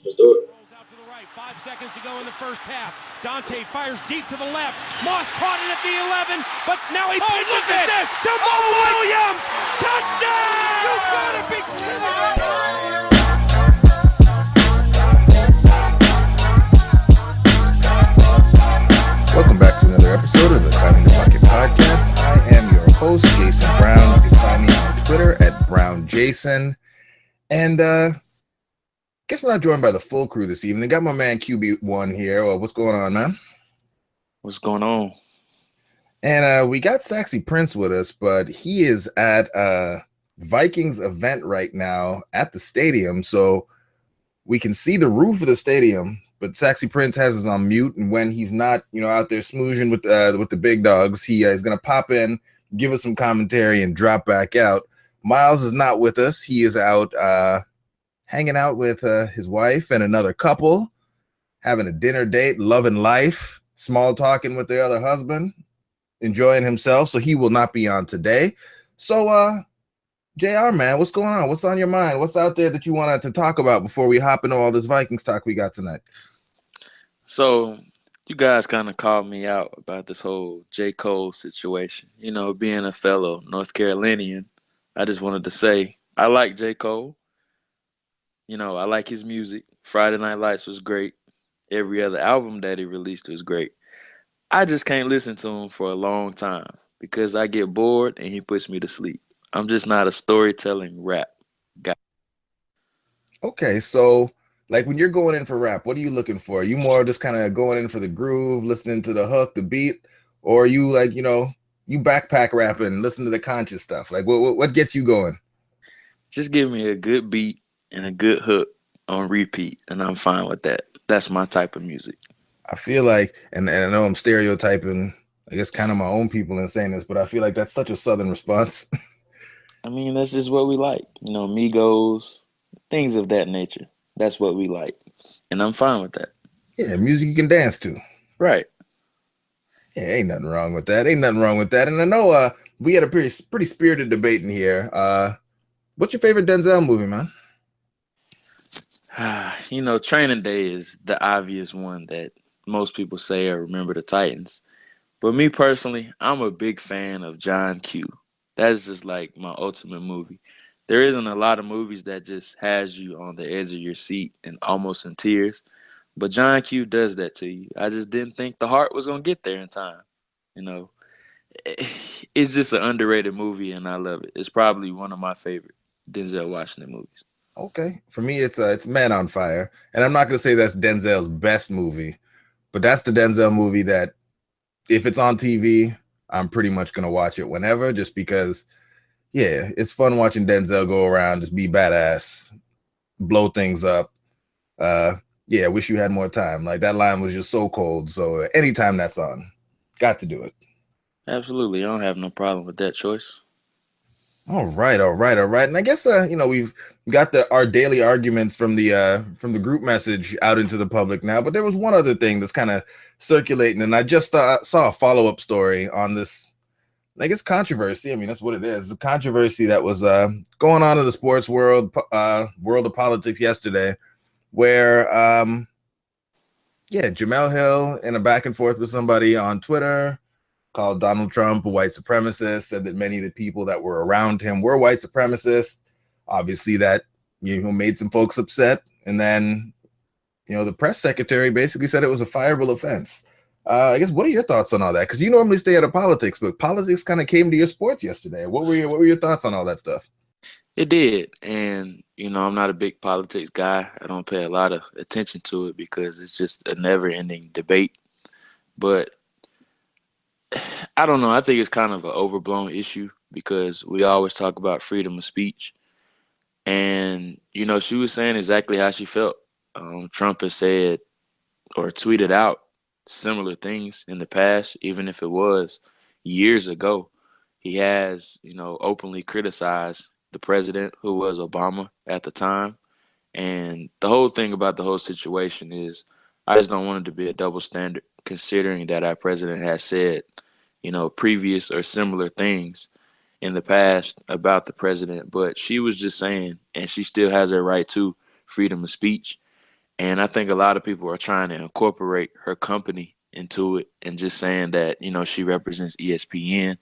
Let's do it. Rolls out to the right. 5 seconds to go in the first half. Dante fires deep to the left. Moss caught it at the 11, but now he pitches it to Mo Williams. Touchdown! You gotta be kidding me! Welcome back to another episode of the Time in the Pocket podcast. I am your host, Jayson Brown. You can find me on Twitter at BrownJayson. And guess we're not joined by the full crew this evening. Got my man QB1 here. Well, what's going on, man? What's going on? And we got Saxy Prince with us, but he is at a Vikings event right now at the stadium. So we can see the roof of the stadium. But Saxy Prince has us on mute, and when he's not, out there smoozing with the big dogs, he is going to pop in, give us some commentary, and drop back out. Miles is not with us. He is out hanging out with his wife and another couple, having a dinner date, loving life, small talking with their other husband, enjoying himself. So he will not be on today. So, JR, man, what's going on? What's on your mind? What's out there that you wanted to talk about before we hop into all this Vikings talk we got tonight? So you guys kind of called me out about this whole J. Cole situation. Being a fellow North Carolinian, I just wanted to say I like J. Cole. I like his music. Friday Night Lights was great. Every other album that he released was great. I just can't listen to him for a long time because I get bored and he puts me to sleep. I'm just not a storytelling rap guy. Okay, so like when you're going in for rap, what are you looking for? Are you more just kind of going in for the groove, listening to the hook, the beat, or are you like, you backpack rapping, listen to the conscious stuff? Like what gets you going? Just give me a good beat and a good hook on repeat, and I'm fine with that. That's my type of music. I feel like, and I know I'm stereotyping, I guess kind of my own people in saying this, but I feel like that's such a Southern response. I mean, that's just what we like. Migos, things of that nature. That's what we like. And I'm fine with that. Yeah, music you can dance to. Right. Yeah, ain't nothing wrong with that. And I know we had a pretty spirited debate in here. What's your favorite Denzel movie, man? Training Day is the obvious one that most people say or Remember the Titans. But me personally, I'm a big fan of Jonn Q. That's just like my ultimate movie. There isn't a lot of movies that just has you on the edge of your seat and almost in tears. But Jonn Q does that to you. I just didn't think the heart was going to get there in time. It's just an underrated movie, and I love it. It's probably one of my favorite Denzel Washington movies. Okay. For me, it's Man on Fire. And I'm not going to say that's Denzel's best movie, but that's the Denzel movie that if it's on TV, I'm pretty much going to watch it whenever, just because, yeah, it's fun watching Denzel go around, just be badass, blow things up. Yeah, wish you had more time. Like, that line was just so cold. So anytime that's on, got to do it. Absolutely. I don't have no problem with that choice. All right. And I guess, we've got our daily arguments from the group message out into the public now, but there was one other thing that's kind of circulating, and I just saw a follow-up story on this, I guess, controversy. I mean, that's what it is. A controversy that was going on in the sports world of politics yesterday, where, Jemele Hill in a back and forth with somebody on Twitter called Donald Trump a white supremacist, said that many of the people that were around him were white supremacists. Obviously that, made some folks upset. And then, the press secretary basically said it was a fireable offense. I guess, what are your thoughts on all that? Because you normally stay out of politics, but politics kind of came to your sports yesterday. What were your thoughts on all that stuff? It did. And, I'm not a big politics guy. I don't pay a lot of attention to it because it's just a never-ending debate. But I don't know. I think it's kind of an overblown issue because we always talk about freedom of speech. And, she was saying exactly how she felt. Trump has said or tweeted out similar things in the past, even if it was years ago. He has, openly criticized the president, who was Obama at the time. And the whole thing about the whole situation is I just don't want it to be a double standard, considering that our president has said, previous or similar things in the past about the president. But she was just saying, and she still has her right to freedom of speech. And I think a lot of people are trying to incorporate her company into it and just saying that, she represents ESPN.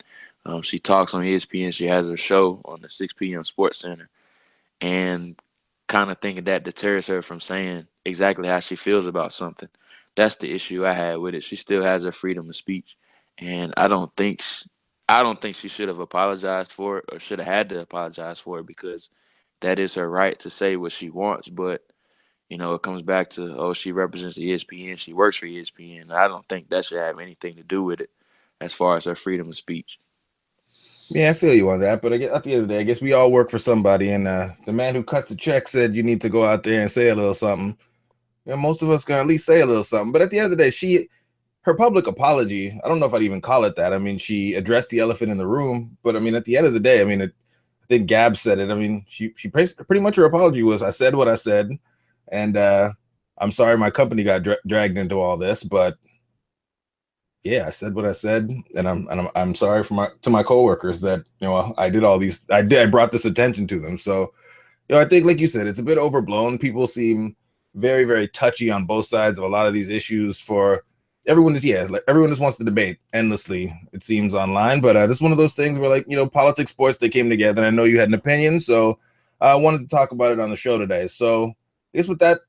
She talks on ESPN. She has her show on the 6 p.m. Sports Center, and kind of thinking that deters her from saying exactly how she feels about something. That's the issue I had with it. She still has her freedom of speech, and I don't think she should have apologized for it or should have had to apologize for it, because that is her right to say what she wants. But it comes back to, oh, she represents ESPN, she works for ESPN. I don't think that should have anything to do with it as far as her freedom of speech. Yeah, I feel you on that. But at the end of the day, I guess we all work for somebody. And the man who cuts the check said you need to go out there and say a little something. Most of us can at least say a little something. But at the end of the day, her public apology, I don't know if I'd even call it that. I mean, she addressed the elephant in the room. But I mean, at the end of the day, I think Gab said it. I mean, she pretty much her apology was, I said what I said. And I'm sorry my company got dragged into all this. But yeah, I said what I said, and I'm sorry to my coworkers that I did all these. I brought this attention to them. So I think, like you said, it's a bit overblown. People seem very, very touchy on both sides of a lot of these issues. For everyone just wants to debate endlessly, it seems, online. But it's one of those things where, politics, sports, they came together. And I know you had an opinion, so I wanted to talk about it on the show today. So I guess with that,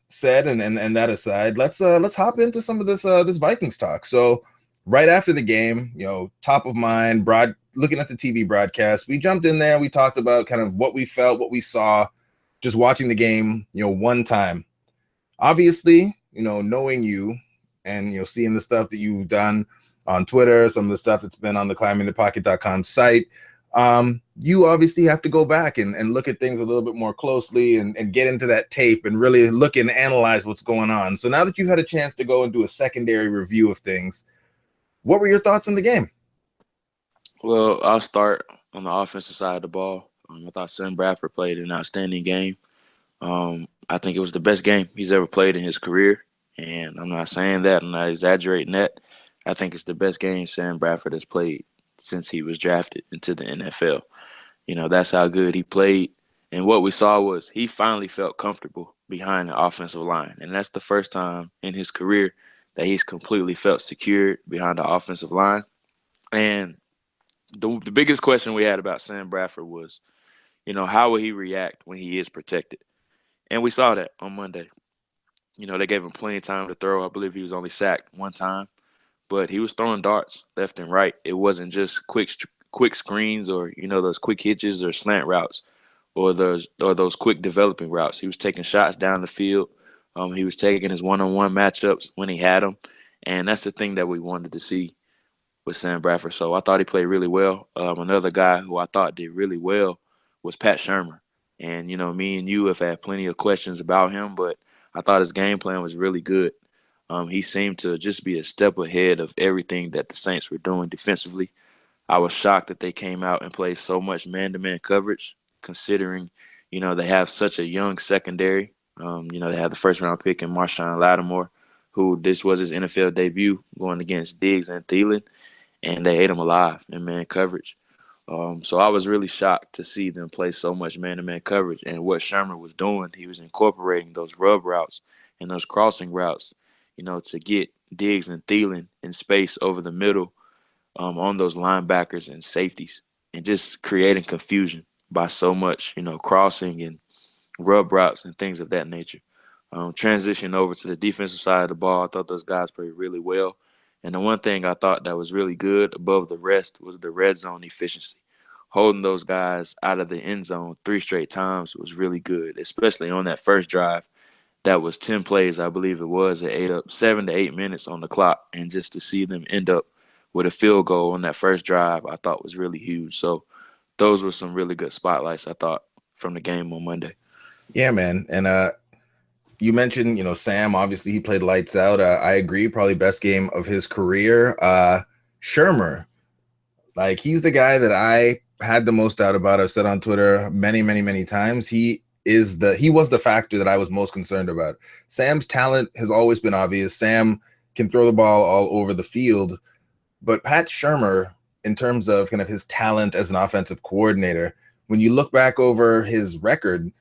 said and that aside, let's hop into some of this Vikings talk. So right after the game, top of mind, looking at the TV broadcast, we jumped in there, we talked about kind of what we felt, what we saw, just watching the game, one time. Obviously, knowing you and seeing the stuff that you've done on Twitter, some of the stuff that's been on the climbingthepocket.com site, you obviously have to go back and look at things a little bit more closely and get into that tape and really look and analyze what's going on. So now that you've had a chance to go and do a secondary review of things, what were your thoughts on the game? Well, I'll start on the offensive side of the ball. I thought Sam Bradford played an outstanding game. I think it was the best game he's ever played in his career, and I'm not saying that. I'm not exaggerating that. I think it's the best game Sam Bradford has played since he was drafted into the NFL. That's how good he played. And what we saw was he finally felt comfortable behind the offensive line. And that's the first time in his career that he's completely felt secured behind the offensive line. And the biggest question we had about Sam Bradford was, how will he react when he is protected? And we saw that on Monday. They gave him plenty of time to throw. I believe he was only sacked one time. But he was throwing darts left and right. It wasn't just quick screens or those quick hitches or slant routes or those quick developing routes. He was taking shots down the field. He was taking his one-on-one matchups when he had them, and that's the thing that we wanted to see with Sam Bradford. So I thought he played really well. Another guy who I thought did really well was Pat Shurmur, and me and you have had plenty of questions about him, but I thought his game plan was really good. He seemed to just be a step ahead of everything that the Saints were doing defensively. I was shocked that they came out and played so much man-to-man coverage, considering, they have such a young secondary. They have the first-round pick in Marshawn Lattimore, who this was his NFL debut going against Diggs and Thielen, and they ate him alive in man coverage. So I was really shocked to see them play so much man-to-man coverage. And what Shurmur was doing, he was incorporating those rub routes and those crossing routes, to get Diggs and Thielen in space over the middle on those linebackers and safeties, and just creating confusion by so much, crossing and rub routes and things of that nature. Transition over to the defensive side of the ball, I thought those guys played really well. And the one thing I thought that was really good above the rest was the red zone efficiency. Holding those guys out of the end zone 3 straight times was really good, especially on that first drive. That was 10 plays, I believe it was. It ate up 7 to 8 minutes on the clock. And just to see them end up with a field goal on that first drive, I thought was really huge. So those were some really good spotlights, I thought, from the game on Monday. Yeah, man. And you mentioned, Sam, obviously he played lights out. I agree, probably best game of his career. Shurmur, he's the guy that I had the most doubt about. I've said on Twitter many, many, many times. He was the factor that I was most concerned about. Sam's talent has always been obvious. Sam can throw the ball all over the field, but Pat Shurmur, in terms of kind of his talent as an offensive coordinator, when you look back over his record,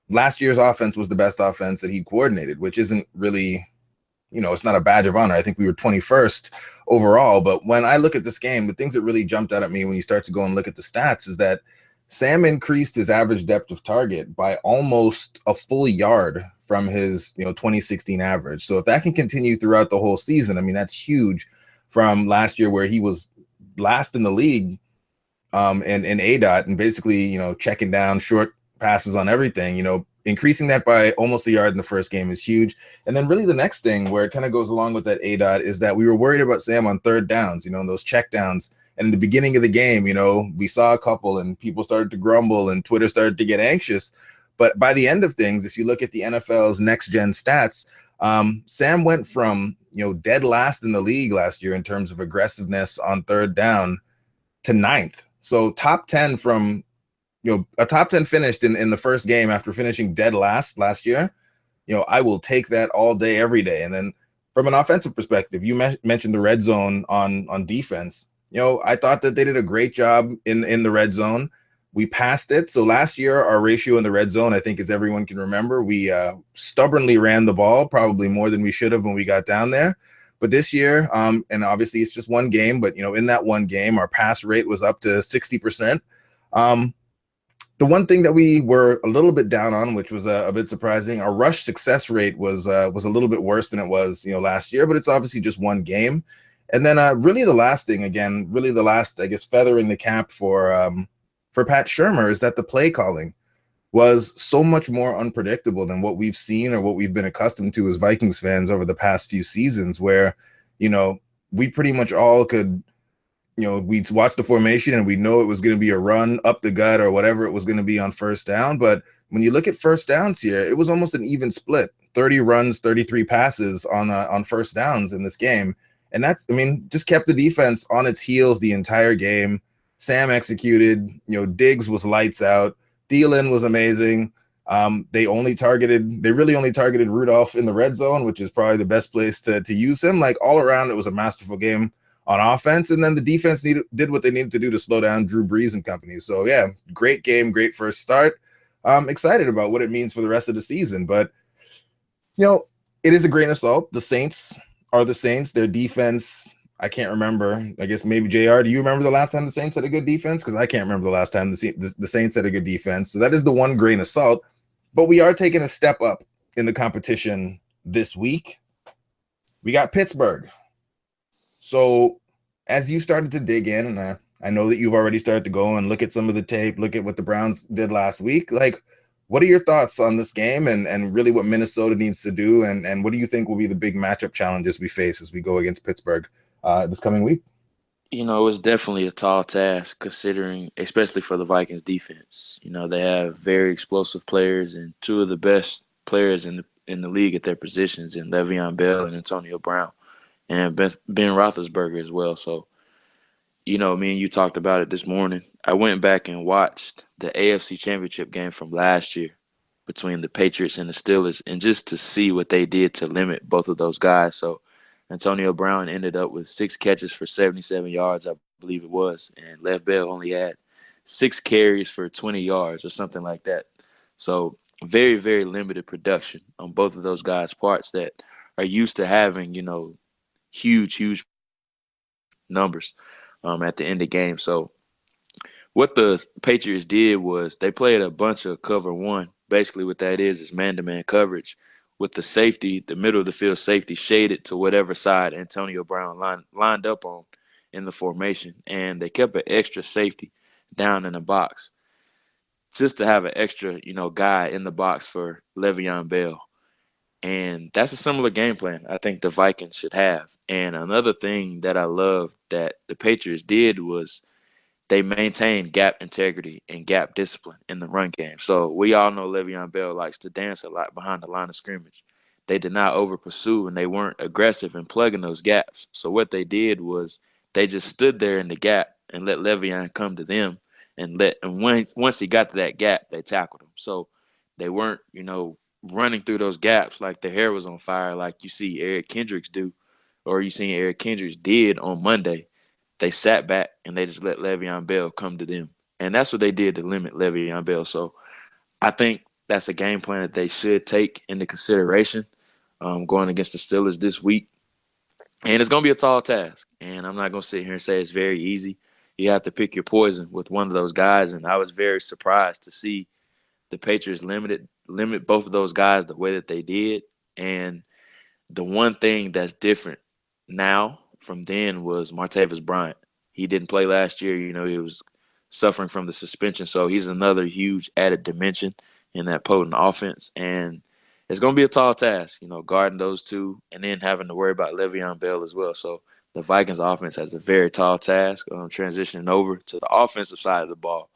last year's offense was the best offense that he coordinated, which isn't really, it's not a badge of honor. I think we were 21st overall. But when I look at this game, the things that really jumped out at me when you start to go and look at the stats is that Sam increased his average depth of target by almost a full yard from his 2016 average. So if that can continue throughout the whole season, I mean, that's huge from last year where he was last in the league in ADOT and basically, checking down short passes on everything, increasing that by almost a yard in the first game is huge. And then really the next thing where it kind of goes along with that ADOT is that we were worried about Sam on third downs, those check downs. And in the beginning of the game, we saw a couple and people started to grumble and Twitter started to get anxious. But by the end of things, if you look at the NFL's next gen stats, Sam went from, dead last in the league last year in terms of aggressiveness on third down to 9th. So top 10 from, a top 10 finished in the first game after finishing dead last year. I will take that all day, every day. And then from an offensive perspective, you mentioned the red zone on defense. I thought that they did a great job in the red zone. We passed it. So last year, our ratio in the red zone, I think, as everyone can remember, we stubbornly ran the ball, probably more than we should have when we got down there. But this year, and obviously it's just one game, but, in that one game, our pass rate was up to 60%. The one thing that we were a little bit down on, which was a bit surprising, our rush success rate was a little bit worse than it was, last year, but it's obviously just one game. And then really the last thing, again, really the last, I guess, feather in the cap for Pat Shurmur is that the play calling was so much more unpredictable than what we've seen or what we've been accustomed to as Vikings fans over the past few seasons where, we pretty much all could, we'd watch the formation and we know it was going to be a run up the gut or whatever it was going to be on first down. But when you look at first downs here, it was almost an even split, 30 runs, 33 passes on first downs in this game. And that's, just kept the defense on its heels the entire game. Sam executed, Diggs was lights out. Thielen was amazing. They really only targeted Rudolph in the red zone, which is probably the best place to use him. Like all around, it was a masterful game on offense. And then the defense did what they needed to do to slow down Drew Brees and company. So yeah, great game, great first start. I'm excited about what it means for the rest of the season, but it is a grain of salt. The Saints are the Saints. Their defense, I can't remember. I guess maybe JR, do you remember the last time the Saints had a good defense? Because I can't remember the last time the Saints had a good defense. So that is the one grain of salt. But we are taking a step up in the competition this week. We got Pittsburgh. So as you started to dig in, and I know that you've already started to go and look at some of the tape, look at what the Browns did last week. Like, what are your thoughts on this game and really what Minnesota needs to do? And what do you think will be the big matchup challenges we face as we go against Pittsburgh this coming week? It was definitely a tall task considering, especially for the Vikings defense. They have very explosive players and two of the best players in the league at their positions in Le'Veon Bell and Antonio Brown and Ben Roethlisberger as well. So, me and you talked about it this morning. I went back and watched the AFC Championship game from last year between the Patriots and the Steelers, and just to see what they did to limit both of those guys. So Antonio Brown ended up with 6 catches for 77 yards, I believe it was, and Lev Bell only had 6 carries for 20 yards or something like that. So very, very limited production on both of those guys' parts that are used to having, huge numbers at the end of the game. So what the Patriots did was they played a bunch of cover one. Basically what that is man-to-man coverage with the safety, the middle of the field safety, shaded to whatever side Antonio Brown lined up on in the formation. And they kept an extra safety down in the box just to have an extra, guy in the box for Le'Veon Bell. And that's a similar game plan I think the Vikings should have. And another thing that I love that the Patriots did was they maintained gap integrity and gap discipline in the run game. So we all know Le'Veon Bell likes to dance a lot behind the line of scrimmage. They did not over pursue and they weren't aggressive in plugging those gaps. So what they did was they just stood there in the gap and let Le'Veon come to them and once he got to that gap, they tackled him. So they weren't, running through those gaps like their hair was on fire like you see Eric Kendricks do or you seen Eric Kendricks did on Monday. They sat back and they just let Le'Veon Bell come to them. And that's what they did to limit Le'Veon Bell. So I think that's a game plan that they should take into consideration going against the Steelers this week. And it's going to be a tall task. And I'm not going to sit here and say it's very easy. You have to pick your poison with one of those guys. And I was very surprised to see the Patriots limit both of those guys the way that they did. And the one thing that's different now from then was Martavis Bryant. He didn't play last year. You know, he was suffering from the suspension. So he's another huge added dimension in that potent offense. And it's going to be a tall task, you know, guarding those two and then having to worry about Le'Veon Bell as well. So the Vikings offense has a very tall task transitioning over to the offensive side of the ball.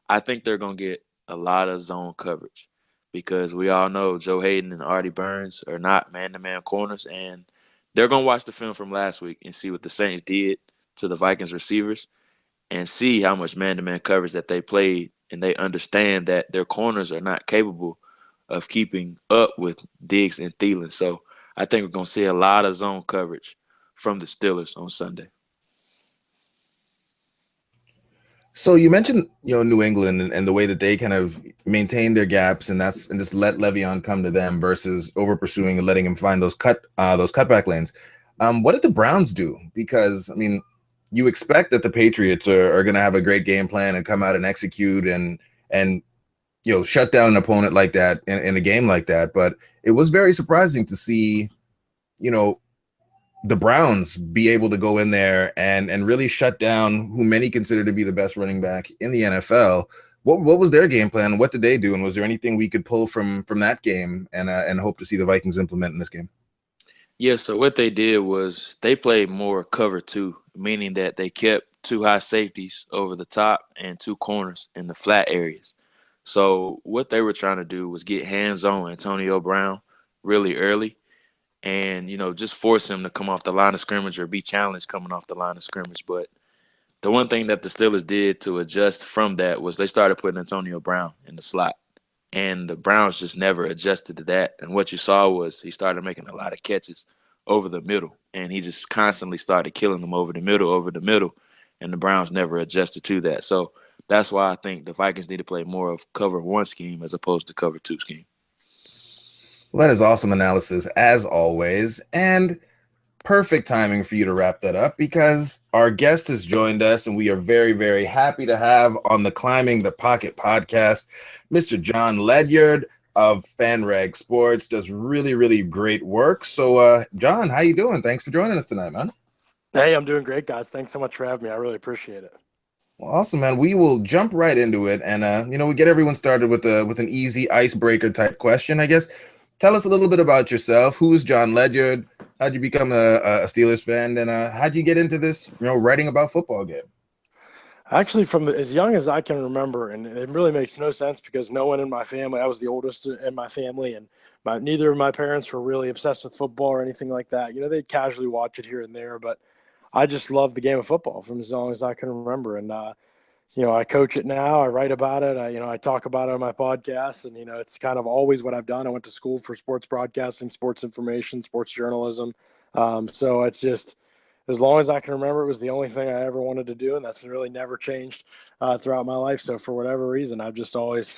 I think they're going to get a lot of zone coverage because we all know Joe Hayden and Artie Burns are not man-to-man corners, and they're going to watch the film from last week and see what the Saints did to the Vikings receivers and see how much man-to-man coverage that they played, and they understand that their corners are not capable of keeping up with Diggs and Thielen. So I think we're going to see a lot of zone coverage from the Steelers on Sunday. So you mentioned, you know, New England and the way that they kind of maintain their gaps and just let Le'Veon come to them versus over pursuing and letting him find those cutback lanes. What did the Browns do? Because I mean, you expect that the Patriots are going to have a great game plan and come out and execute and you know, shut down an opponent like that in a game like that. But it was very surprising to see, you know, the Browns be able to go in there and really shut down who many consider to be the best running back in the NFL. What was their game plan? What did they do? And was there anything we could pull from that game and hope to see the Vikings implement in this game? Yeah, so what they did was they played more cover two, meaning that they kept two high safeties over the top and two corners in the flat areas. So what they were trying to do was get hands on Antonio Brown really early and, you know, just force him to come off the line of scrimmage or be challenged coming off the line of scrimmage. But the one thing that the Steelers did to adjust from that was they started putting Antonio Brown in the slot. And the Browns just never adjusted to that. And what you saw was he started making a lot of catches over the middle. And he just constantly started killing them over the middle. And the Browns never adjusted to that. So that's why I think the Vikings need to play more of cover one scheme as opposed to cover two scheme. Well, that is awesome analysis, as always. And perfect timing for you to wrap that up because our guest has joined us and we are very, very happy to have on the Climbing the Pocket podcast, Mr. Jon Ledyard of Fanrag Sports. Does really, really great work. So, Jon, how you doing? Thanks for joining us tonight, man. Hey, I'm doing great, guys. Thanks so much for having me. I really appreciate it. Well, awesome, man. We will jump right into it. And, you know, we get everyone started with an easy icebreaker type question, I guess. Tell us a little bit about yourself. Who is Jon Ledyard? How'd you become a Steelers fan? And how'd you get into this, you know, writing about football game? Actually, from as young as I can remember, and it really makes no sense because no one in my family, I was the oldest in my family, and neither of my parents were really obsessed with football or anything like that. You know, they'd casually watch it here and there, but I just loved the game of football from as long as I can remember. And, you know, I coach it now. I write about it. I talk about it on my podcast, and, you know, it's kind of always what I've done. I went to school for sports broadcasting, sports information, sports journalism. So it's just, as long as I can remember, it was the only thing I ever wanted to do, and that's really never changed throughout my life. So for whatever reason, I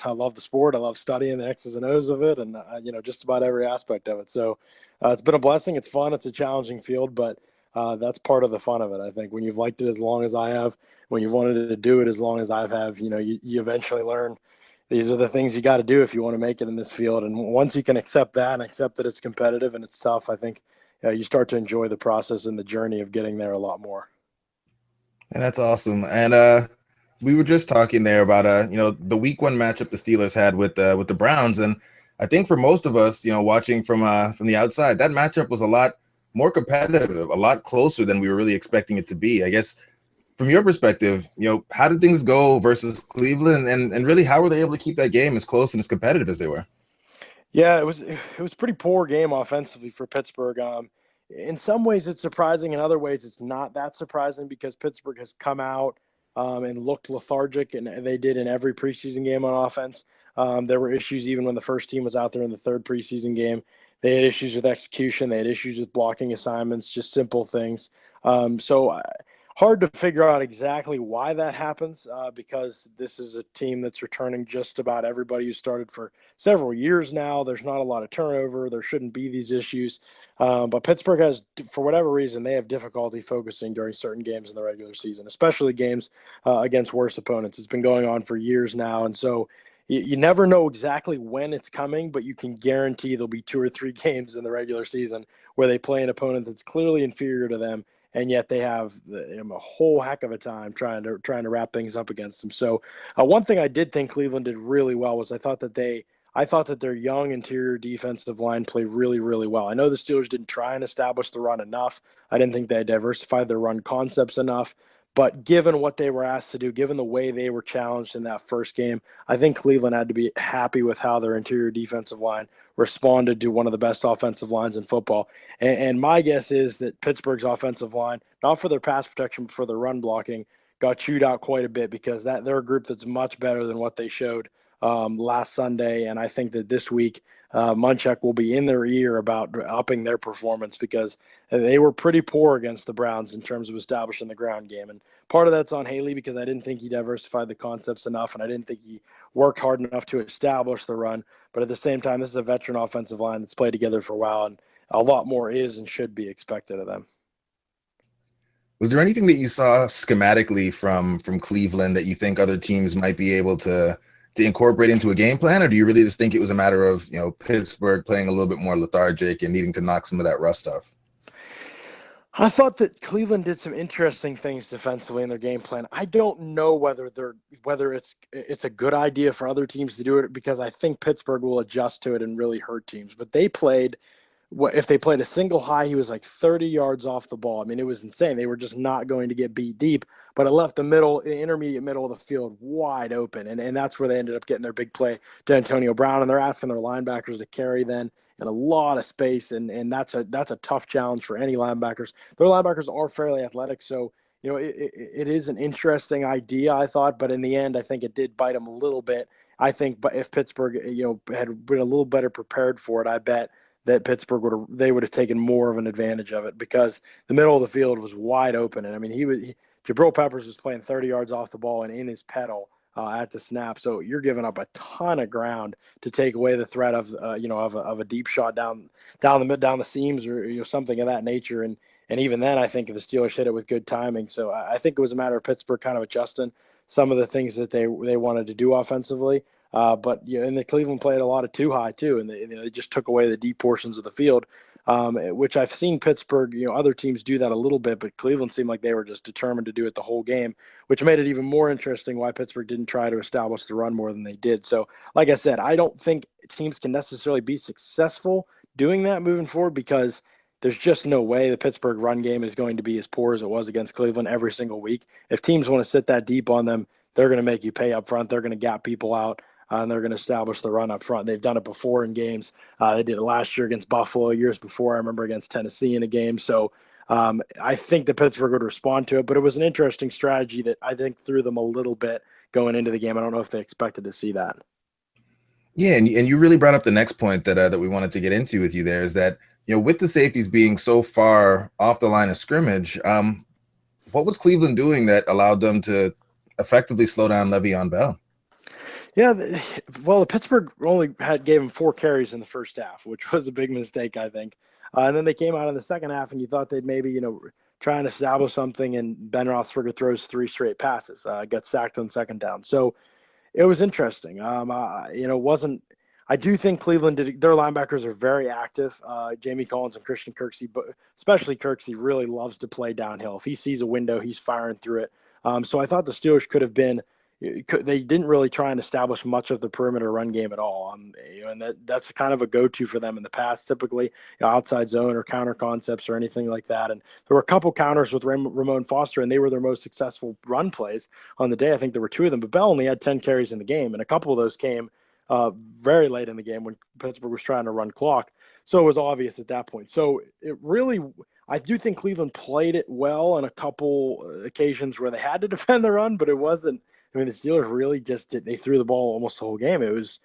love the sport. I love studying the X's and O's of it, and you know, just about every aspect of it. So it's been a blessing. It's fun. It's a challenging field, but that's part of the fun of it. I think when you've liked it as long as I have, when you've wanted to do it as long as I have, you know, you eventually learn these are the things you got to do if you want to make it in this field. And once you can accept that and accept that it's competitive and it's tough, I think you start to enjoy the process and the journey of getting there a lot more. And that's awesome. And we were just talking there about you know, the week one matchup the Steelers had with the Browns, and I think for most of us, you know, watching from the outside, that matchup was a lot more competitive, a lot closer than we were really expecting it to be. I guess from your perspective, you know, how did things go versus Cleveland, and really how were they able to keep that game as close and as competitive as they were? Yeah, it was a pretty poor game offensively for Pittsburgh. In some ways it's surprising. In other ways it's not that surprising because Pittsburgh has come out and looked lethargic, and they did in every preseason game on offense. There were issues even when the first team was out there in the third preseason game. They had issues with execution. They had issues with blocking assignments, just simple things. So Hard to figure out exactly why that happens because this is a team that's returning just about everybody who started for several years now. There's not a lot of turnover. There shouldn't be these issues. But Pittsburgh has, for whatever reason, they have difficulty focusing during certain games in the regular season, especially games against worse opponents. It's been going on for years now. And so you never know exactly when it's coming, but you can guarantee there'll be 2 or 3 games in the regular season where they play an opponent that's clearly inferior to them, and yet they have a whole heck of a time trying to wrap things up against them. So one thing I did think Cleveland did really well was I thought that their young interior defensive line played really, really well. I know the Steelers didn't try and establish the run enough. I didn't think they diversified their run concepts enough. But given what they were asked to do, given the way they were challenged in that first game, I think Cleveland had to be happy with how their interior defensive line responded to one of the best offensive lines in football. And my guess is that Pittsburgh's offensive line, not for their pass protection, but for their run blocking, got chewed out quite a bit because they're a group that's much better than what they showed last Sunday. And I think that this week, Munchak will be in their ear about upping their performance because they were pretty poor against the Browns in terms of establishing the ground game. And part of that's on Haley because I didn't think he diversified the concepts enough, and I didn't think he worked hard enough to establish the run. But at the same time, this is a veteran offensive line that's played together for a while, and a lot more is and should be expected of them. Was there anything that you saw schematically from Cleveland that you think other teams might be able to incorporate into a game plan, or do you really just think it was a matter of, Pittsburgh playing a little bit more lethargic and needing to knock some of that rust off? I thought that Cleveland did some interesting things defensively in their game plan. I don't know whether it's a good idea for other teams to do it because I think Pittsburgh will adjust to it and really hurt teams. But if they played a single high, he was like 30 yards off the ball. I mean, it was insane. They were just not going to get beat deep, but it left the intermediate middle of the field wide open. And that's where they ended up getting their big play to Antonio Brown. And they're asking their linebackers to carry then in a lot of space. And that's a tough challenge for any linebackers. Their linebackers are fairly athletic. So, it is an interesting idea, I thought, but in the end, I think it did bite them a little bit. I think, but if Pittsburgh, had been a little better prepared for it, I bet that Pittsburgh would have taken more of an advantage of it because the middle of the field was wide open. And I mean, Jabril Peppers was playing 30 yards off the ball and in his pedal at the snap. So you're giving up a ton of ground to take away the threat of a deep shot down the seams or something of that nature. And even then, I think the Steelers hit it with good timing. So I think it was a matter of Pittsburgh kind of adjusting some of the things that they wanted to do offensively. But and the Cleveland played a lot of too high too, and they just took away the deep portions of the field, which I've seen Pittsburgh, other teams do that a little bit, but Cleveland seemed like they were just determined to do it the whole game, which made it even more interesting why Pittsburgh didn't try to establish the run more than they did. So, like I said, I don't think teams can necessarily be successful doing that moving forward because there's just no way the Pittsburgh run game is going to be as poor as it was against Cleveland every single week. If teams want to sit that deep on them, they're going to make you pay up front. They're going to gap people out. And they're going to establish the run up front. They've done it before in games. They did it last year against Buffalo, years before. I remember against Tennessee in a game. So I think the Pittsburgh would respond to it. But it was an interesting strategy that I think threw them a little bit going into the game. I don't know if they expected to see that. Yeah, and you really brought up the next point that we wanted to get into with you there is that, with the safeties being so far off the line of scrimmage, what was Cleveland doing that allowed them to effectively slow down Le'Veon Bell? Yeah, well, the Pittsburgh only gave him 4 carries in the first half, which was a big mistake, I think. And then they came out in the second half, and you thought they'd maybe, try and establish something, and Ben Roethlisberger throws 3 straight passes, got sacked on second down. So it was interesting. Wasn't. I do think Cleveland their linebackers are very active. Jamie Collins and Christian Kirksey, but especially Kirksey, really loves to play downhill. If he sees a window, he's firing through it. So I thought the Steelers could have been. They didn't really try and establish much of the perimeter run game at all. And that's kind of a go-to for them in the past, typically outside zone or counter concepts or anything like that. And there were a couple counters with Ramon Foster, and they were their most successful run plays on the day. I think there were 2 of them, but Bell only had 10 carries in the game, and a couple of those came very late in the game when Pittsburgh was trying to run clock. So it was obvious at that point. So I do think Cleveland played it well on a couple occasions where they had to defend the run, but it wasn't. I mean, the Steelers really they threw the ball almost the whole game. It was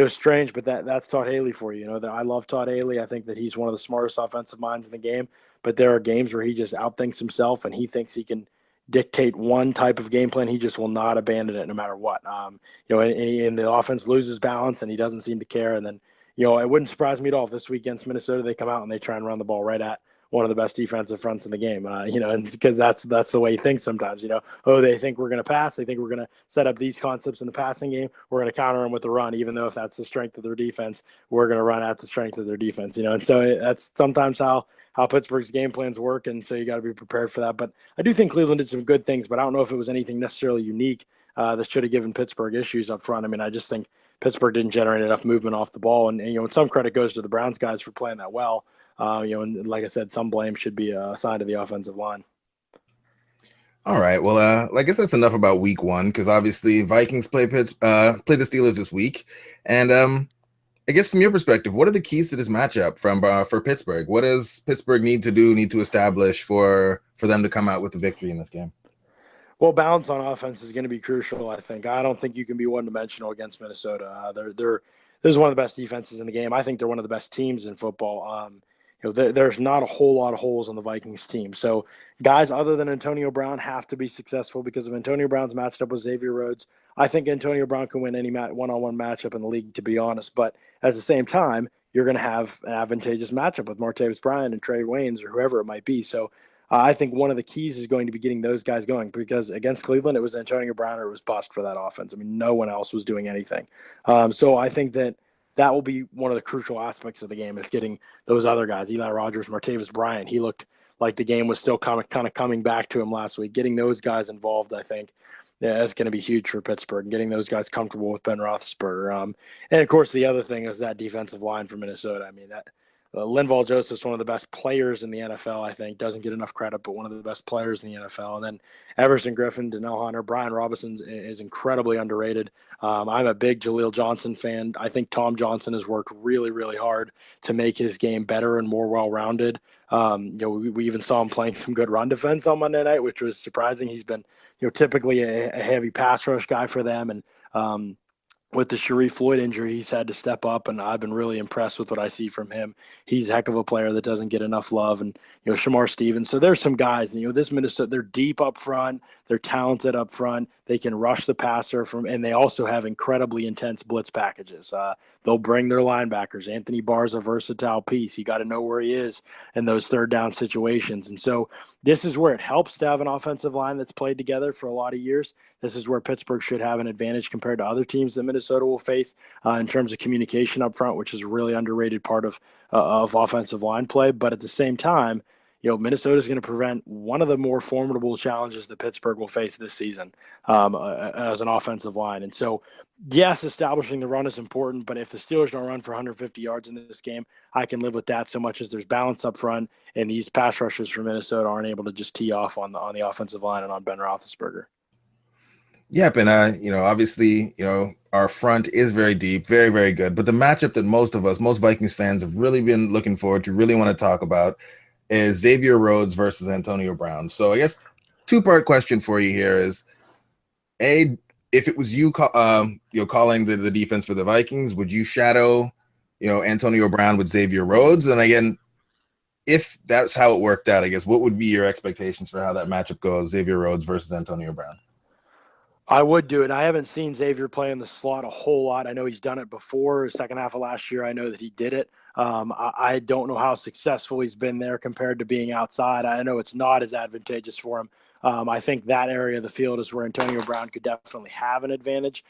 strange, but that's Todd Haley for you. I love Todd Haley. I think that he's one of the smartest offensive minds in the game, but there are games where he just outthinks himself and he thinks he can, dictate one type of game plan. He just will not abandon it no matter what. And the offense loses balance and he doesn't seem to care. And then, it wouldn't surprise me at all if this week against Minnesota they come out and they try and run the ball right at one of the best defensive fronts in the game. And because that's the way he thinks sometimes. They think we're going to pass, they think we're going to set up these concepts in the passing game. We're going to counter them with the run, even though if that's the strength of their defense, we're going to run at the strength of their defense. And so that's sometimes how Pittsburgh's game plans work, and so you got to be prepared for that. But I do think Cleveland did some good things, but I don't know if it was anything necessarily unique that should have given Pittsburgh issues up front. I mean, I just think Pittsburgh didn't generate enough movement off the ball, and some credit goes to the Browns guys for playing that well. And like I said, some blame should be assigned to the offensive line. All right. Well, I guess that's enough about week 1, because obviously Vikings play the Steelers this week. And I guess from your perspective, what are the keys to this matchup for Pittsburgh? What does Pittsburgh need to establish for them to come out with the victory in this game? Well, balance on offense is going to be crucial, I think. I don't think you can be one-dimensional against Minnesota. This is one of the best defenses in the game. I think they're one of the best teams in football. There's not a whole lot of holes on the Vikings team. So guys other than Antonio Brown have to be successful because of Antonio Brown's matched up with Xavier Rhodes. I think Antonio Brown can win any one-on-one matchup in the league, to be honest. But at the same time, you're going to have an advantageous matchup with Martavis Bryant and Trey Waynes or whoever it might be. So I think one of the keys is going to be getting those guys going because against Cleveland, it was Antonio Brown or it was bust for that offense. I mean, no one else was doing anything. So I think that will be one of the crucial aspects of the game is getting those other guys, Eli Rogers, Martavis Bryant. He looked like the game was still kind of coming back to him last week. Getting those guys involved, I think, that's going to be huge for Pittsburgh, getting those guys comfortable with Ben Roethlisberger. And, of course, the other thing is that defensive line for Minnesota. I mean, that Linval Joseph's one of the best players in the NFL, I think. Doesn't get enough credit, but one of the best players in the NFL. And then Everson Griffin, Danielle Hunter, Brian Robinson is incredibly underrated. I'm a big Jaleel Johnson fan. I think Tom Johnson has worked really, really hard to make his game better and more well-rounded. We even saw him playing some good run defense on Monday night, which was surprising. He's been, typically a heavy pass rush guy for them. And with the Sharif Floyd injury, he's had to step up, and I've been really impressed with what I see from him. He's a heck of a player that doesn't get enough love, and Shurmur Stevens. So there's some guys, this Minnesota, they're deep up front, they're talented up front, they can rush the passer and they also have incredibly intense blitz packages. They'll bring their linebackers. Anthony Barr's a versatile piece. You got to know where he is in those third down situations. And so this is where it helps to have an offensive line that's played together for a lot of years. This is where Pittsburgh should have an advantage compared to other teams that Minnesota will face in terms of communication up front, which is a really underrated part of offensive line play. But at the same time, Minnesota is going to prevent one of the more formidable challenges that Pittsburgh will face this season as an offensive line. And so, yes, establishing the run is important, but if the Steelers don't run for 150 yards in this game, I can live with that so much as there's balance up front and these pass rushers from Minnesota aren't able to just tee off on the offensive line and on Ben Roethlisberger. Yep, and obviously, our front is very deep, very, very good. But the matchup that most Vikings fans have really been looking forward to, really want to talk about, is Xavier Rhodes versus Antonio Brown. So I guess two-part question for you here is, A, if it was you calling the defense for the Vikings, would you shadow, Antonio Brown with Xavier Rhodes? And again, if that's how it worked out, I guess, what would be your expectations for how that matchup goes, Xavier Rhodes versus Antonio Brown? I would do it. I haven't seen Xavier play in the slot a whole lot. I know he's done it before. Second half of last year, I know that he did it. I don't know how successful he's been there compared to being outside. I know it's not as advantageous for him. I think that area of the field is where Antonio Brown could definitely have an advantage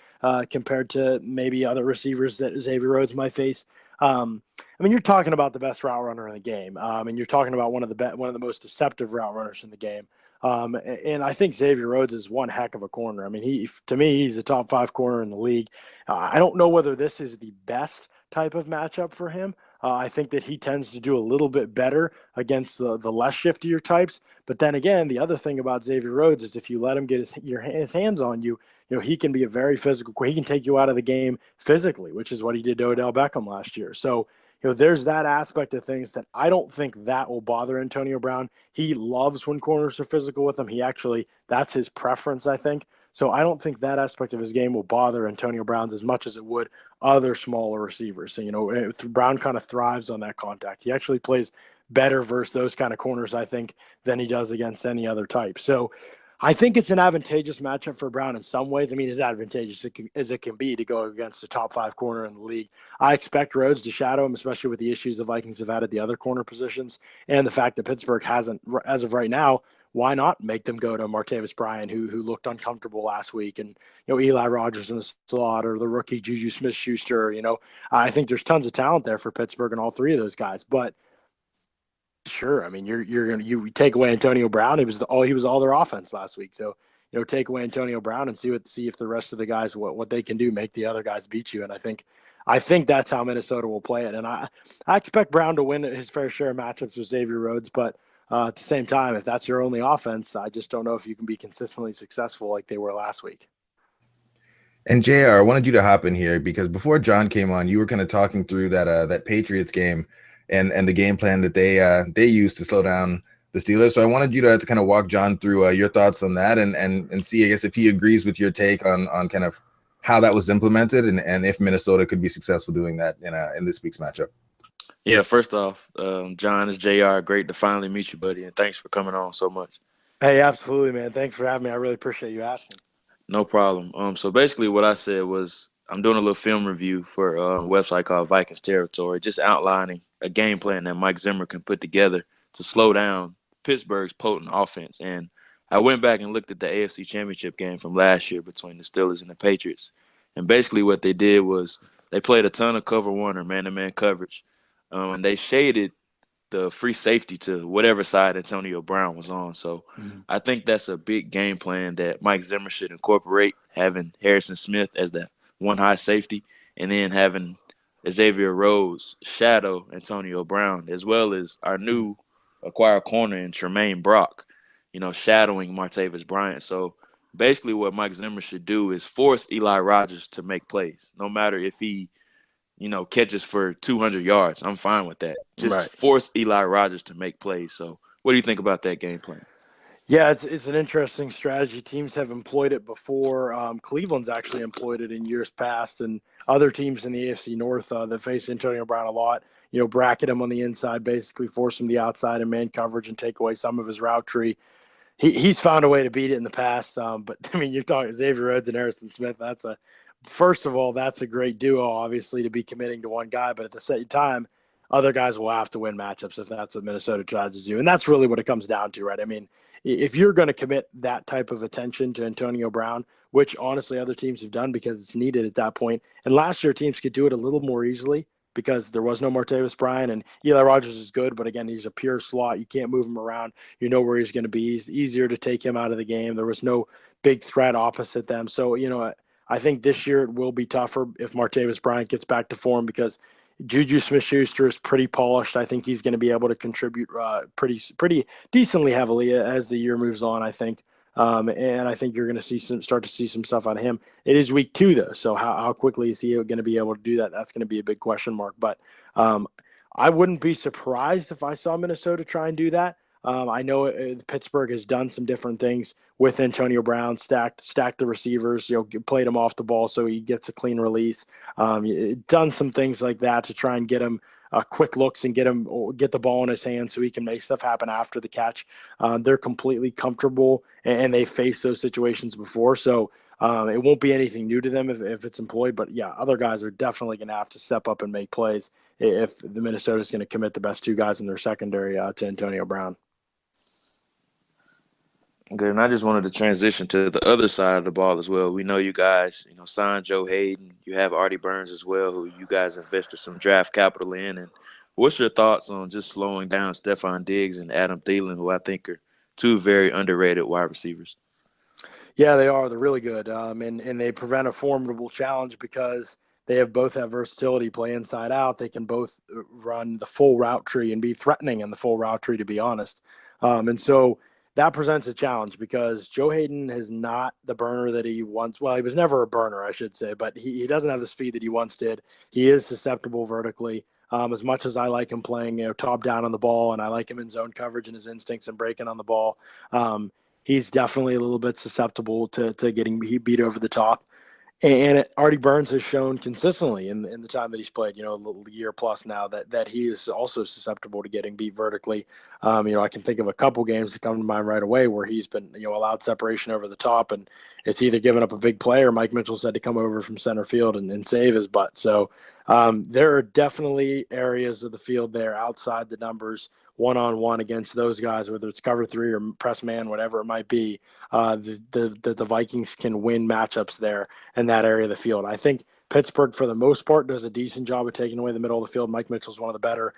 compared to maybe other receivers that Xavier Rhodes might face. You're talking about the best route runner in the game, and you're talking about one of the most deceptive route runners in the game. And I think Xavier Rhodes is one heck of a corner. To me, he's a top 5 corner in the league. I don't know whether this is the best type of matchup for him. I think that he tends to do a little bit better against the less shiftier types. But then again, the other thing about Xavier Rhodes is if you let him get his hands on you, he can be a very physical. He can take you out of the game physically, which is what he did to Odell Beckham last year. So, there's that aspect of things that I don't think that will bother Antonio Brown. He loves when corners are physical with him. That's his preference, I think. So I don't think that aspect of his game will bother Antonio Brown as much as it would other smaller receivers. So, Brown kind of thrives on that contact. He actually plays better versus those kind of corners, I think, than he does against any other type. So I think it's an advantageous matchup for Brown in some ways. I mean, as advantageous as it can be to go against a top 5 corner in the league. I expect Rhodes to shadow him, especially with the issues the Vikings have had at the other corner positions and the fact that Pittsburgh hasn't, as of right now. Why not make them go to Martavis Bryant, who looked uncomfortable last week, and Eli Rogers in the slot, or the rookie Juju Smith-Schuster. I think there's tons of talent there for Pittsburgh and all three of those guys, but. Sure. I mean, you take away Antonio Brown. He was all their offense last week. So, take away Antonio Brown and see if the rest of the guys what they can do, make the other guys beat you. And I think that's how Minnesota will play it. And I expect Brown to win his fair share of matchups with Xavier Rhodes, but at the same time, if that's your only offense, I just don't know if you can be consistently successful like they were last week. And JR, I wanted you to hop in here because before John came on, you were kind of talking through that Patriots game. And the game plan that they used to slow down the Steelers. So I wanted you to kind of walk John through your thoughts on that and see, I guess, if he agrees with your take on kind of how that was implemented and if Minnesota could be successful doing that in this week's matchup. Yeah, first off, John, it's JR. Great to finally meet you, buddy, and thanks for coming on so much. Hey, absolutely, man. Thanks for having me. I really appreciate you asking. No problem. So basically what I said was I'm doing a little film review for a website called Vikings Territory, just outlining a game plan that Mike Zimmer can put together to slow down Pittsburgh's potent offense. And I went back and looked at the AFC Championship game from last year between the Steelers and the Patriots. And basically what they did was they played a ton of cover one or man-to-man coverage, and they shaded the free safety to whatever side Antonio Brown was on. So I think that's a big game plan that Mike Zimmer should incorporate, having Harrison Smith as the one high safety and then having Xavier Rhodes shadow Antonio Brown, as well as our new acquired corner in Tremaine Brock, shadowing Martavis Bryant. So basically what Mike Zimmer should do is force Eli Rogers to make plays, no matter if he, catches for 200 yards. I'm fine with that. Just force Eli Rogers to make plays. So what do you think about that game plan? Yeah, it's an interesting strategy. Teams have employed it before. Cleveland's actually employed it in years past, and other teams in the AFC North that face Antonio Brown a lot, bracket him on the inside, basically force him to the outside and man coverage and take away some of his route tree. He's found a way to beat it in the past. But I mean, you're talking Xavier Rhodes and Harrison Smith. First of all, that's a great duo, obviously, to be committing to one guy. But at the same time, other guys will have to win matchups if that's what Minnesota tries to do. And that's really what it comes down to, right? I mean, if you're going to commit that type of attention to Antonio Brown, which honestly other teams have done because it's needed at that point, and last year teams could do it a little more easily because there was no Martavis Bryant, and Eli Rogers is good, but again, he's a pure slot. You can't move him around. You know where he's going to be. It's easier to take him out of the game. There was no big threat opposite them. So, I think this year it will be tougher if Martavis Bryant gets back to form because Juju Smith-Schuster is pretty polished. I think he's going to be able to contribute pretty decently heavily as the year moves on, I think. And I think you're going to start to see some stuff out of him. It is week 2, though, so how quickly is he going to be able to do that? That's going to be a big question mark. But I wouldn't be surprised if I saw Minnesota try and do that. I know Pittsburgh has done some different things with Antonio Brown, stacked the receivers, played him off the ball so he gets a clean release. Done some things like that to try and get him quick looks and get the ball in his hands so he can make stuff happen after the catch. They're completely comfortable and they faced those situations before, so it won't be anything new to them if it's employed. But yeah, other guys are definitely going to have to step up and make plays if the Minnesota is going to commit the best 2 guys in their secondary to Antonio Brown. Good, and I just wanted to transition to the other side of the ball as well. We know you guys, signed Joe Hayden. You have Artie Burns as well, who you guys invested some draft capital in. And what's your thoughts on just slowing down Stephon Diggs and Adam Thielen, who I think are 2 very underrated wide receivers? Yeah, they are. They're really good, and they prevent a formidable challenge because they both have versatility, play inside out. They can both run the full route tree and be threatening in the full route tree, to be honest. And so that presents a challenge because Joe Hayden is not the burner that he once – well, he was never a burner, I should say, but he doesn't have the speed that he once did. He is susceptible vertically. As much as I like him playing top down on the ball and I like him in zone coverage and his instincts and breaking on the ball, he's definitely a little bit susceptible to getting beat over the top. And Artie Burns has shown consistently in the time that he's played, a little year plus now, that he is also susceptible to getting beat vertically. I can think of a couple games that come to mind right away where he's been, allowed separation over the top, and it's either given up a big play or Mike Mitchell's had to come over from center field and save his butt. So there are definitely areas of the field there outside the numbers, one-on-one against those guys, whether it's cover three or press man, whatever it might be, the Vikings can win matchups there in that area of the field. I think Pittsburgh, for the most part, does a decent job of taking away the middle of the field. Mike Mitchell's one of the better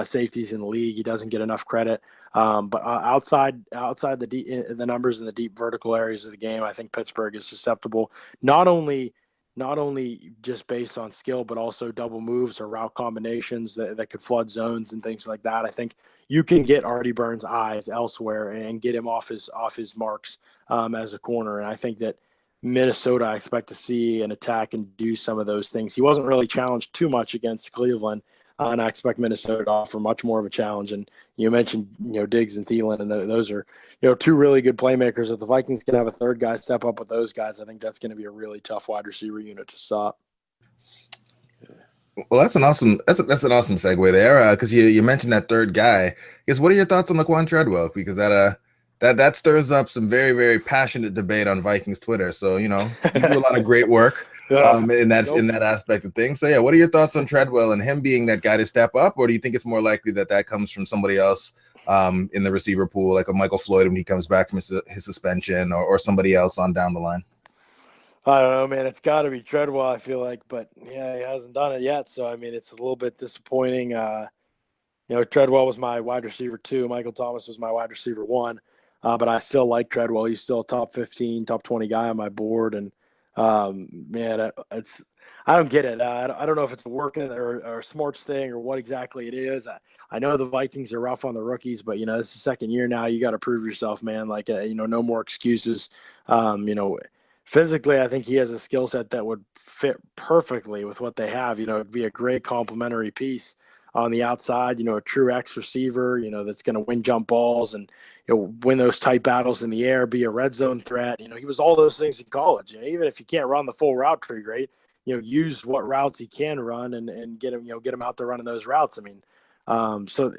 safeties in the league. He doesn't get enough credit. But outside the numbers in the deep vertical areas of the game, I think Pittsburgh is susceptible, not only just based on skill, but also double moves or route combinations that could flood zones and things like that. I think you can get Artie Burns' eyes elsewhere and get him off his marks as a corner. And I think that Minnesota, I expect to see an attack and do some of those things. He wasn't really challenged too much against Cleveland, and I expect Minnesota to offer much more of a challenge. And you mentioned, Diggs and Thielen, and those are, two really good playmakers. If the Vikings can have a third guy step up with those guys, I think that's going to be a really tough wide receiver unit to stop. Well, that's an awesome segue there, because you mentioned that third guy. I guess, what are your thoughts on Laquan Treadwell? Because that stirs up some very, very passionate debate on Vikings Twitter. So, you do a lot of great work in that aspect of things. So, yeah, what are your thoughts on Treadwell and him being that guy to step up? Or do you think it's more likely that comes from somebody else in the receiver pool, like a Michael Floyd when he comes back from his suspension, or somebody else on down the line? I don't know, man. It's got to be Treadwell, I feel like. But, yeah, he hasn't done it yet. So, I mean, it's a little bit disappointing. Treadwell was my wide receiver 2. Michael Thomas was my wide receiver 1. But I still like Treadwell. He's still a top 15, top 20 guy on my board. And, man, I don't get it. I don't know if it's a work or a smarts thing or what exactly it is. I know the Vikings are rough on the rookies, but, it's the second year now. You got to prove yourself, man. Like, no more excuses. Physically, I think he has a skill set that would fit perfectly with what they have. It'd be a great complementary piece on the outside, a true X receiver, that's going to win jump balls and, win those tight battles in the air, be a red zone threat. He was all those things in college. Even if you can't run the full route tree great, use what routes he can run and get him out there running those routes. I mean, so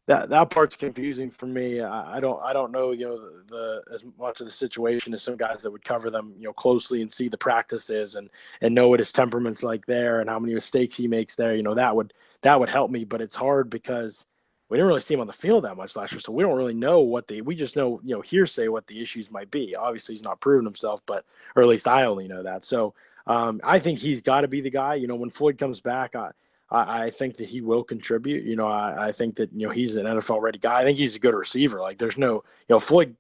that part's confusing for me. I don't know, the as much of the situation as some guys that would cover them, closely and see the practices and know what his temperament's like there and how many mistakes he makes there. That would help me, but it's hard because we didn't really see him on the field that much last year, so we don't really know we just know, hearsay what the issues might be. Obviously, he's not proven himself, or at least I only know that. So I think he's got to be the guy. When Floyd comes back, I think that he will contribute. I think that, he's an NFL-ready guy. I think he's a good receiver. Like, there's no, Floyd,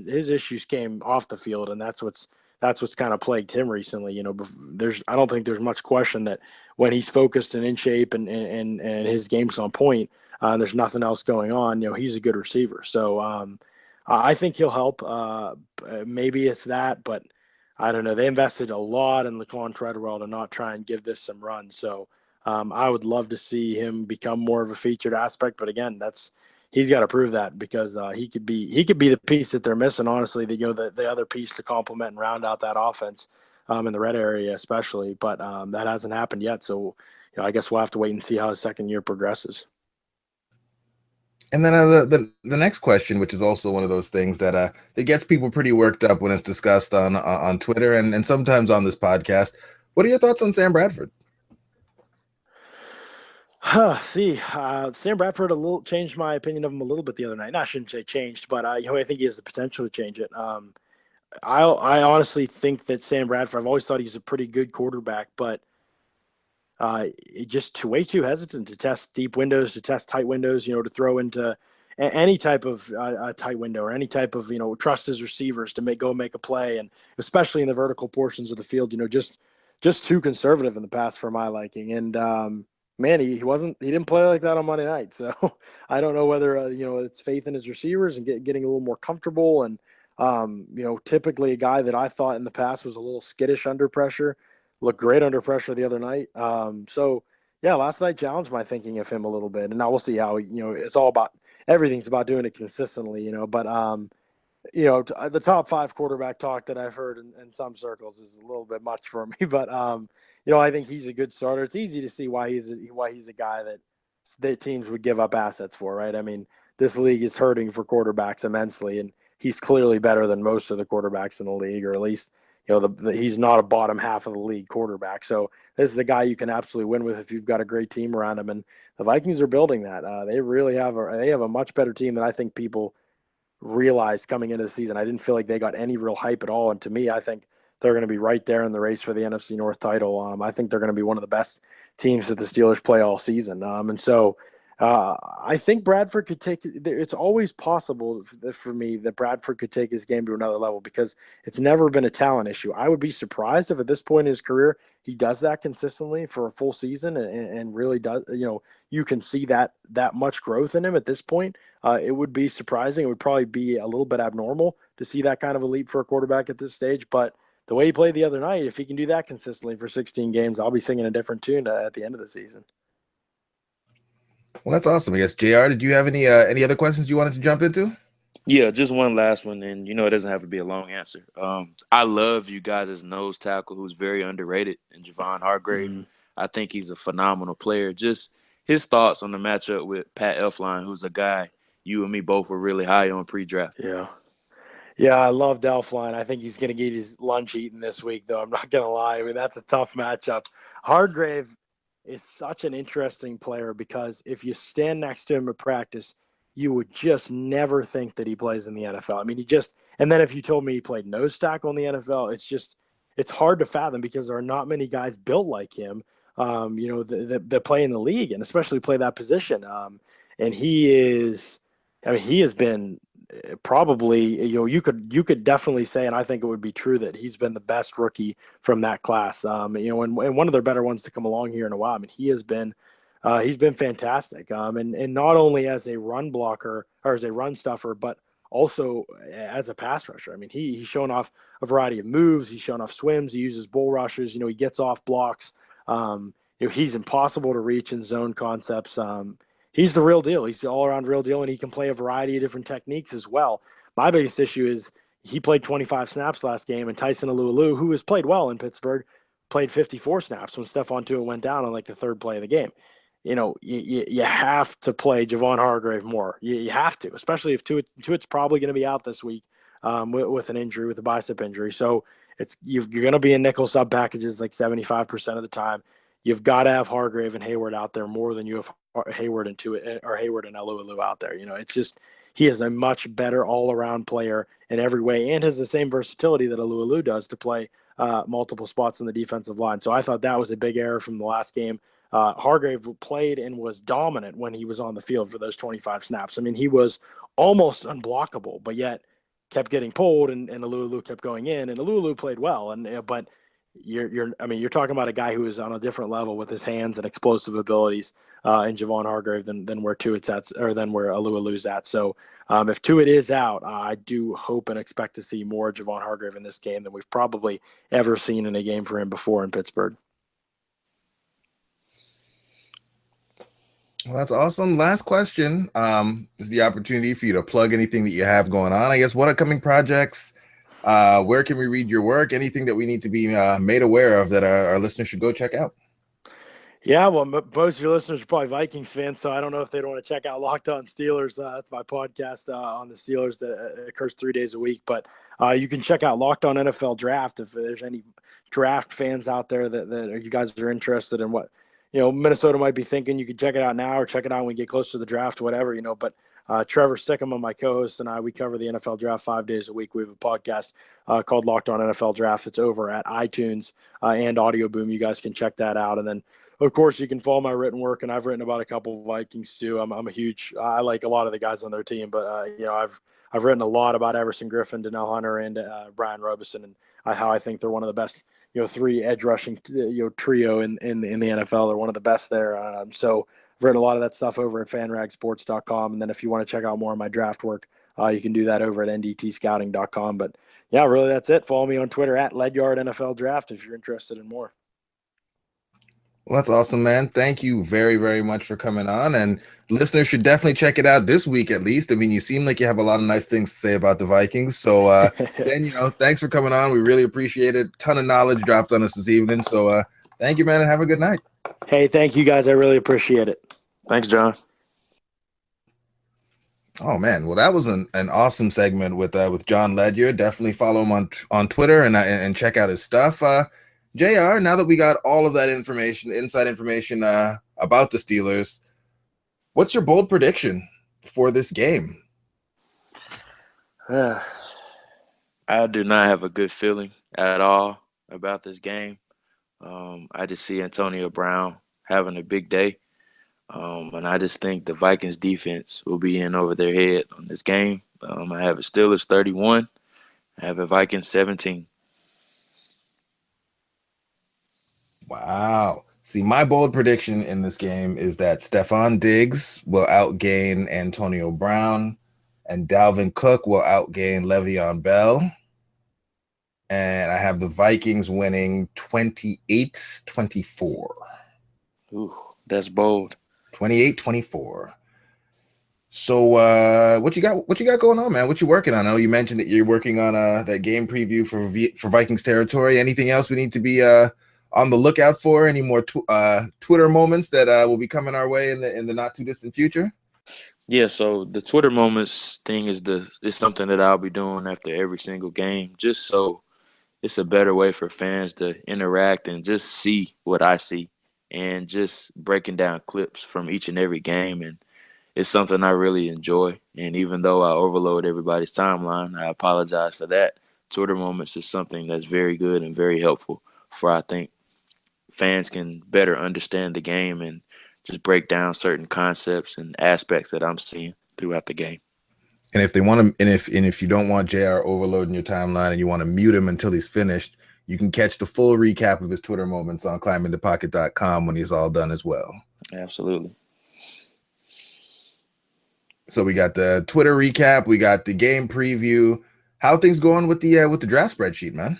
his issues came off the field, and that's what's kind of plagued him recently. I don't think there's much question that when he's focused and in shape and his game's on point, there's nothing else going on. He's a good receiver. So I think he'll help. Maybe it's that, but I don't know. They invested a lot in Laquan Treadwell to not try and give this some runs. So I would love to see him become more of a featured aspect. But again, he's got to prove that because he could be the piece that they're missing. Honestly, the other piece to complement and round out that offense in the red area, especially. But that hasn't happened yet. So I guess we'll have to wait and see how his second year progresses. And then the next question, which is also one of those things that gets people pretty worked up when it's discussed on Twitter and sometimes on this podcast. What are your thoughts on Sam Bradford? Sam Bradford changed my opinion of him a little bit the other night. No, I shouldn't say changed, but I think he has the potential to change it. I honestly think that Sam Bradford, I've always thought he's a pretty good quarterback, but just way too hesitant to test deep windows, to test tight windows, to throw into any type of tight window or any type of, trust his receivers to make a play. And especially in the vertical portions of the field, just too conservative in the past for my liking. And, man, he didn't play like that on Monday night. So I don't know whether, it's faith in his receivers and getting a little more comfortable. And, typically a guy that I thought in the past was a little skittish under pressure, looked great under pressure the other night. So yeah, last night challenged my thinking of him a little bit, and now we'll see how, everything's about doing it consistently, but the top 5 quarterback talk that I've heard in some circles is a little bit much for me, but I think he's a good starter. It's easy to see why he's a guy that teams would give up assets for, right? I mean, this league is hurting for quarterbacks immensely, and he's clearly better than most of the quarterbacks in the league, or at least he's not a bottom half of the league quarterback. So this is a guy you can absolutely win with if you've got a great team around him, and the Vikings are building that. They really have a much better team than I think people realized coming into the season. I didn't feel like they got any real hype at all, and to me, I think they're going to be right there in the race for the NFC North title. I think they're going to be one of the best teams that the Steelers play all season, and so I think Bradford could take – it's always possible for me that Bradford could take his game to another level because it's never been a talent issue. I would be surprised if at this point in his career he does that consistently for a full season and really does – you can see that much growth in him at this point. It would be surprising. It would probably be a little bit abnormal to see that kind of a leap for a quarterback at this stage. But the way he played the other night, if he can do that consistently for 16 games, I'll be singing a different tune at the end of the season. Well, that's awesome. I guess, JR, did you have any other questions you wanted to jump into? Yeah, just one last one, and it doesn't have to be a long answer. I love you guys' nose tackle, who's very underrated, and Javon Hargrave. Mm-hmm. I think he's a phenomenal player. Just his thoughts on the matchup with Pat Elflein, who's a guy you and me both were really high on pre-draft. Yeah, I loved Elflein. I think he's going to get his lunch eaten this week, though. I'm not going to lie. I mean, that's a tough matchup. Hargrave is such an interesting player because if you stand next to him at practice, you would just never think that he plays in the NFL. I mean, and then if you told me he played nose tackle in the NFL, it's hard to fathom because there are not many guys built like him, that play in the league and especially play that position. And he has been probably, you could definitely say, and I think it would be true, that he's been the best rookie from that class. And one of their better ones to come along here in a while. I mean, he's been fantastic. And not only as a run blocker or as a run stuffer, but also as a pass rusher. I mean, he's shown off a variety of moves. He's shown off swims. He uses bull rushes. He gets off blocks. He's impossible to reach in zone concepts. He's the real deal. He's the all-around real deal, and he can play a variety of different techniques as well. My biggest issue is he played 25 snaps last game, and Tyson Alualu, who has played well in Pittsburgh, played 54 snaps when Stephon Tuitt went down on like the third play of the game. You have to play Javon Hargrave more. You have to, especially if Tuitt's probably going to be out this week with an injury, with a bicep injury. So you're going to be in nickel sub packages like 75% of the time. You've got to have Hargrave and Hayward out there more than you have Hayward and Tuitt or Hayward and Alualu out there. It's just he is a much better all-around player in every way and has the same versatility that Alualu does to play multiple spots in the defensive line. So I thought that was a big error from the last game. Hargrave played and was dominant when he was on the field for those 25 snaps. I mean, he was almost unblockable, but yet kept getting pulled and Alualu kept going in, and Alualu played well. But you're talking about a guy who is on a different level with his hands and explosive abilities in Javon Hargrave than where Tuitt's at, or than where Alualu's at. So if Tuitt is out, I do hope and expect to see more Javon Hargrave in this game than we've probably ever seen in a game for him before in Pittsburgh. Well, that's awesome. Last question is the opportunity for you to plug anything that you have going on. I guess, what upcoming projects, where can we read your work, anything that we need to be made aware of that our listeners should go check out? Yeah, well, most of your listeners are probably Vikings fans, so I don't know if they'd want to check out Locked On Steelers. That's my podcast on the Steelers that occurs 3 days a week. But you can check out Locked On NFL Draft if there's any draft fans out there that you guys are interested in what Minnesota might be thinking. You can check it out now or check it out when we get close to the draft, whatever, But Trevor Sickham, my co-host, and we cover the NFL Draft 5 days a week. We have a podcast called Locked On NFL Draft. It's over at iTunes and Audio Boom. You guys can check that out. And then, of course, you can follow my written work, and I've written about a couple of Vikings too. I like a lot of the guys on their team, but I've written a lot about Everson Griffin, Donnell Hunter, and Brian Robeson, and how I think they're one of the best 3 edge rushing trio in the NFL. They're one of the best there. So I've written a lot of that stuff over at fanragsports.com. And then if you want to check out more of my draft work, you can do that over at ndtscouting.com. But yeah, really, that's it. Follow me on Twitter at Ledyard NFL Draft if you're interested in more. Well, that's awesome, man. Thank you very, very much for coming on. And listeners should definitely check it out this week at least. I mean, you seem like you have a lot of nice things to say about the Vikings. So, Jen, thanks for coming on. We really appreciate it. Ton of knowledge dropped on us this evening. So, thank you, man, and have a good night. Hey, thank you guys. I really appreciate it. Thanks, John. Oh man, well that was an awesome segment with Jon Ledyard. Definitely follow him on Twitter and check out his stuff. JR, now that we got all of that information, inside information about the Steelers, what's your bold prediction for this game? I do not have a good feeling at all about this game. I just see Antonio Brown having a big day. And I just think the Vikings defense will be in over their head on this game. I have a Steelers 31. I have a Vikings 17. Wow. See, my bold prediction in this game is that Stephon Diggs will outgain Antonio Brown and Dalvin Cook will outgain Le'Veon Bell. And I have the Vikings winning 28-24. Ooh, that's bold. 28-24. So what you got going on, man? What you working on? I know you mentioned that you're working on that game preview for Vikings territory. Anything else we need to be on the lookout for? Any more Twitter moments that will be coming our way in the not too distant future? Yeah, so the Twitter moments thing is something that I'll be doing after every single game, just so it's a better way for fans to interact and just see what I see and just breaking down clips from each and every game. And it's something I really enjoy. And even though I overload everybody's timeline, I apologize for that. Twitter moments is something that's very good and very helpful for, I think, fans can better understand the game and just break down certain concepts and aspects that I'm seeing throughout the game. And if they want to, and if you don't want JR overloading your timeline and you want to mute him until he's finished, you can catch the full recap of his Twitter moments on climbingthepocket.com when he's all done as well. Absolutely. So we got the Twitter recap, we got the game preview. How are things going with the draft spreadsheet, man?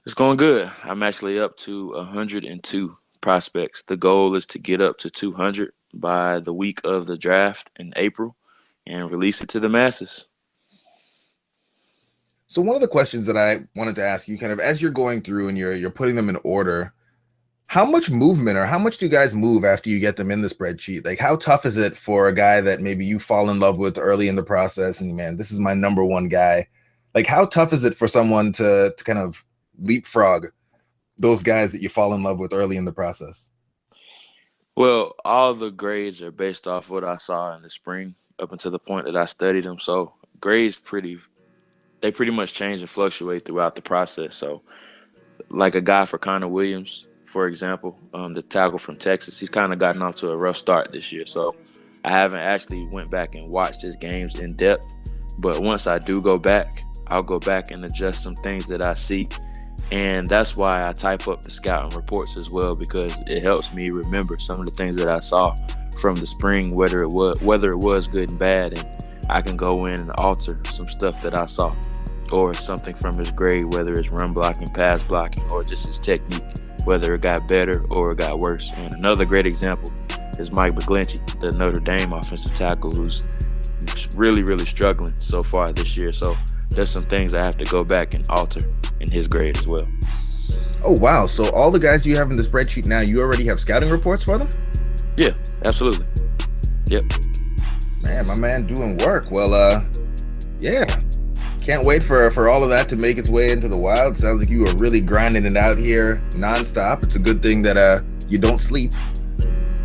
It's going good. I'm actually up to 102 prospects. The goal is to get up to 200 by the week of the draft in April and release it to the masses. So one of the questions that I wanted to ask you, kind of as you're going through and you're putting them in order, how much movement or how much do you guys move after you get them in the spreadsheet? Like, how tough is it for a guy that maybe you fall in love with early in the process and, man, this is my number one guy? Like, how tough is it for someone to kind of leapfrog those guys that you fall in love with early in the process? Well, all the grades are based off what I saw in the spring up until the point that I studied them. So grades pretty much change and fluctuate throughout the process. So like a guy for Connor Williams, for example, the tackle from Texas, he's kind of gotten off to a rough start this year. So I haven't actually went back and watched his games in depth. But once I do go back, I'll go back and adjust some things that I see. And that's why I type up the scouting reports as well, because it helps me remember some of the things that I saw from the spring, whether it was good and bad, and I can go in and alter some stuff that I saw, or something from his grade, whether it's run blocking, pass blocking, or just his technique, whether it got better or it got worse. And another great example is Mike McGlinchey, the Notre Dame offensive tackle, who's really, really struggling so far this year. So there's some things I have to go back and alter in his grade as well. Oh, wow. So all the guys you have in the spreadsheet now, you already have scouting reports for them? Yeah, absolutely. Yep. Man, my man doing work. Well, yeah. Can't wait for all of that to make its way into the wild. Sounds like you are really grinding it out here nonstop. It's a good thing that you don't sleep,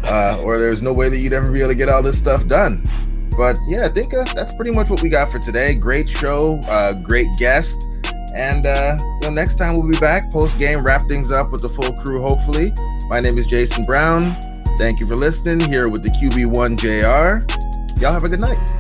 or there's no way that you'd ever be able to get all this stuff done. But yeah, I think that's pretty much what we got for today. Great show, great guest. And next time we'll be back post-game, wrap things up with the full crew, hopefully. My name is Jayson Brown. Thank you for listening here with the QB1 JR. Y'all have a good night.